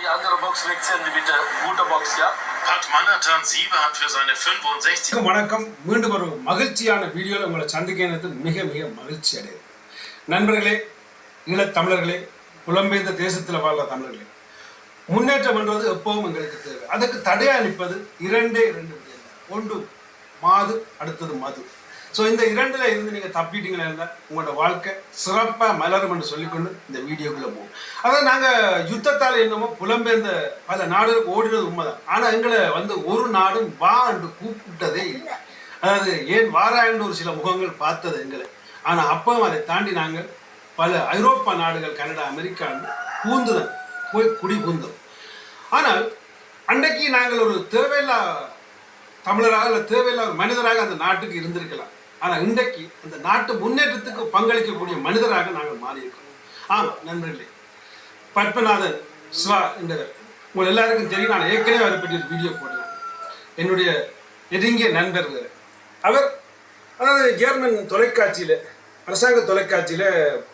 die andere Box wegzählen, bitte. Gute Box, ja? Pat Manhattan Siebe hat für seine 65. வணக்கம். மீண்டும் ஒரு மகிழ்ச்சியான வீடியோவில் உங்களை சந்திக்கிறது மிக மிக மகிழ்ச்சி அடையுது. நண்பர்களே, ஈழத் தமிழர்களே, புலம்பெயர்ந்த தேசத்தில் வாழ்ற தமிழர்களே, முன்னேற்றம் என்றது எப்பவும் எங்களுக்கு தேவை. அதுக்கு தடையா நிற்பது இரண்டு விடயங்கள். ஒன்று மாது, அடுத்தது மது. ஸோ இந்த இரண்டுல இருந்து நீங்கள் தப்பிட்டீங்களா இருந்தால் உங்களோட வாழ்க்கை சிறப்பாக மலரும் என்று சொல்லிக்கொண்டு இந்த வீடியோக்குள்ளே போகும். அதாவது நாங்கள் யுத்தத்தால் என்னமோ புலம்பெயர்ந்த பல நாடுகளுக்கு ஓடினது உண்மைதான். ஆனால் எங்களை ஒரு நாடும் வா என்று கூப்பிட்டதே இல்லை. அதாவது ஏன் வாரா என்று ஒரு சில முகங்கள் பார்த்தது எங்களை. ஆனால் அப்பவும் அதை தாண்டி நாங்கள் பல ஐரோப்பா நாடுகள், கனடா, அமெரிக்கா பூந்துதான் போய் குடி பூந்தோம். ஆனால் அன்றைக்கு நாங்கள் ஒரு தேவையில்லா தமிழராக இல்லை தேவையில்லா ஒரு மனிதராக அந்த நாட்டுக்கு இருந்திருக்கலாம். ஆனால் இன்றைக்கு அந்த நாட்டு முன்னேற்றத்துக்கு பங்களிக்கக்கூடிய மனிதராக நாங்கள் மாறியிருக்கிறோம். ஆமாம் நண்பர்களே, பத்மநாதன் சிவா என்றவர் உங்கள் எல்லாருக்கும் தெரியும். நான் ஏற்கனவே அவரை பற்றி ஒரு வீடியோ போடுறேன். என்னுடைய நெருங்கிய நண்பர் அவர். அதாவது ஜெர்மன் தொலைக்காட்சியில், அரசாங்க தொலைக்காட்சியில்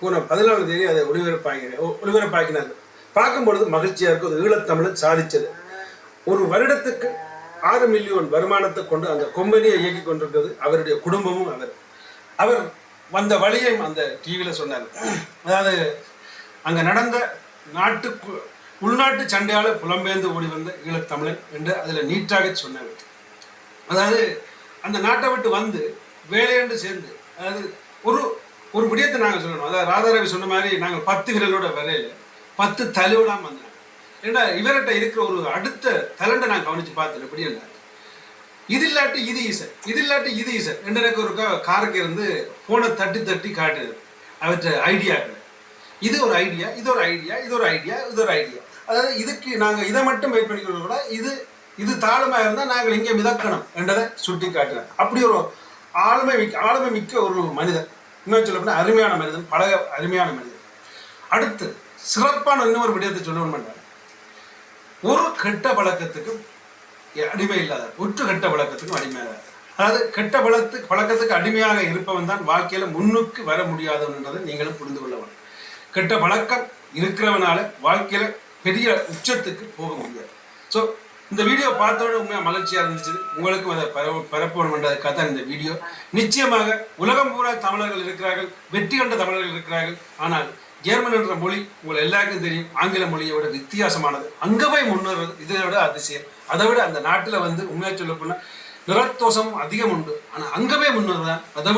போன 14ஆம் தேதி அதை ஒளிபரப்பாக்கினார். பார்க்கும்பொழுது மகிழ்ச்சியாக இருக்கும். ஒரு ஈழத்தமிழன் சாதித்தது. ஒரு வருடத்துக்கு 6 மில்லியன் வருமானத்தை கொண்டு அந்த கொம்பனியை இயக்கி கொண்டிருக்கிறது அவருடைய குடும்பமும். அவர் வந்த வழியையும் அந்த டிவியில் சொன்னார். அதாவது அங்கே நடந்த உள்நாட்டு சண்டையால் புலம்பெயர்ந்து ஓடி வந்த ஈழத்தமிழன் என்று அதில் நீட்டாக சொன்னார். அதாவது அந்த நாட்டை விட்டு வந்து வேலையென்று சேர்ந்து, அதாவது ஒரு விடயத்தை நாங்கள் சொல்லணும். அதாவது ராதாரவி சொன்ன மாதிரி நாங்கள் 10 விரலோட வரையில் 10 தலையோடாமல் வந்தோம். ஏன்னா இவர்கிட்ட இருக்கிற ஒரு அடுத்த டேலண்டை நான் கவனித்து பார்த்தேன். எப்படி என்ன, இது இல்லாட்டி இது ஈசர், இது இல்லாட்டி இது ஈசர் என்று எனக்கு ஒரு காருக்கு இருந்து போனை தட்டி காட்டுது அவற்றை ஐடியாக்கள். இது ஒரு ஐடியா, இது ஒரு ஐடியா, இது ஒரு ஐடியா, இது ஒரு ஐடியா. அதாவது இதுக்கு நாங்கள் இதை மட்டும் வெயிட் பண்ணிக்கிறோம் கூட இது தாழ்மையாக இருந்தால் நாங்கள் இங்கே மிதக்கணும் என்றதை சுட்டி காட்டுறேன். அப்படி ஒரு ஆளுமை மிக்க ஒரு மனிதன். இன்னும் சொல்ல போனால் அருமையான மனிதன், அருமையான மனிதன். அடுத்து சிறப்பான இன்னொரு விடயத்தை சொல்லணும் பண்ணுறாங்க. ஒரு கெட்ட பழக்கத்துக்கும் அடிமை இல்லாத, ஒற்று கெட்ட பழக்கத்துக்கும் அடிமை இல்லாத. அதாவது கெட்ட பழக்கத்துக்கு அடிமையாக இருப்பவன் தான் வாழ்க்கையில முன்னுக்கு வர முடியாதவன்றதை நீங்களும் புரிந்து கொள்ள வேண்டும். கெட்ட பழக்கம் இருக்கிறவனால வாழ்க்கையில பெரிய உச்சத்துக்கு போக முடியாது. ஸோ இந்த வீடியோ பார்த்தோட உண்மையாக மகிழ்ச்சியாக இருந்துச்சு. உங்களுக்கும் அதை பரப்பணும் என்றதுக்காக தான் இந்த வீடியோ. நிச்சயமாக உலகம் பூரா தமிழர்கள் இருக்கிறார்கள், வெற்றி கண்ட தமிழர்கள் இருக்கிறார்கள். ஆனால் ஜெர்மன் என்ற மொழி உங்களை எல்லாருக்கும் தெரியும், ஆங்கில மொழியை விட வித்தியாசமானது. அங்கே போய் முன்னேறது இதை விட அதிசயம். அதை விட அந்த நாட்டில் உண்மையாக சொல்ல போனால் நிறத்தோஷமும் அதிகம் உண்டு. ஆனால் அங்கே போய் முன்னேறதான் அதை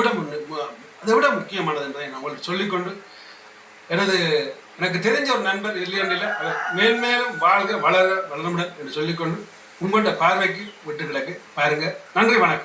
விட முக்கியமானது என்பதை நான் உங்களுக்கு சொல்லிக்கொண்டு, எனக்கு தெரிஞ்ச ஒரு நண்பர் இல்லையண்டில் அவர் மேன்மேலும் வாழ்க வளர வளமுடன் என்று சொல்லிக்கொண்டு உங்களோட பார்வைக்கு விட்டு கிடக்கு பாருங்க. நன்றி, வணக்கம்.